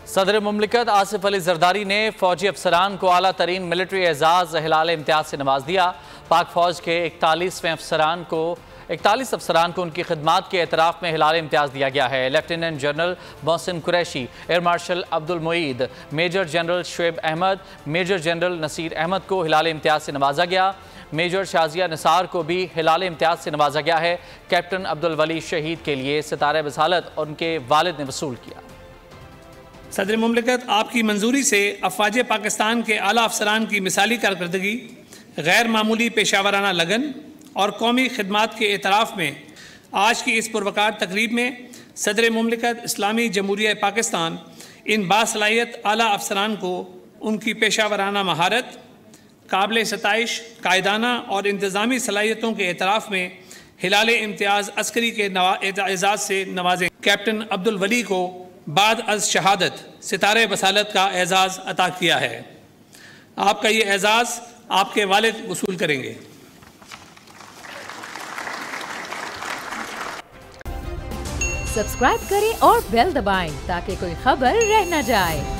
सदर मुमलिकत आसिफ अली जरदारी ने फौजी अफसरान को आला तरीन मिलिट्री एजाज़ हिलाल इम्तियाज से नवाज दिया। पाक फौज के 41 अफसरान को उनकी खिदमात के एतराफ़ में हिलाल इम्तियाज दिया गया है। Lieutenant general Mohsin Qureshi, air marshal Abdul Muid, major general Shoaib Ahmed, major general Naseer Ahmed को हिलाल इम्तियाज से नवाजा गया। मेजर शाजिया निसार को भी हिलाल इम्तियाज से नवाजा गया है। कैप्टन अब्दुल वली शहीद के लिए सितारे बसालत और उनके वालिद ने वसूल किया। सदर मुमलिकत आपकी मंजूरी से अफवाज पाकिस्तान के आला अफसरान की मिसाली कारकर्दगी, गैर मामूली पेशावराना लगन और कौमी खिदमात के एतराफ़ में आज की इस पुरवकार तकरीब में सदर मुमलिकत इस्लामी जमहूरिया पाकिस्तान इन बासलाहियत आला अफसरान को उनकी पेशावराना महारत, काबिल सताइश कायदाना और इंतज़ामी सलाहियतों के एतराफ़ में हिलाल इम्तियाज़ अस्करी के एजाज़ से नवाजें। कैप्टन अब्दुल वली को बाद अज शहादत सितारे बसालत का एजाज़ अता किया है। आपका ये एजाज़ आपके वालिद वसूल करेंगे। सब्सक्राइब करें और बेल दबाएं ताकि कोई खबर रह न जाए।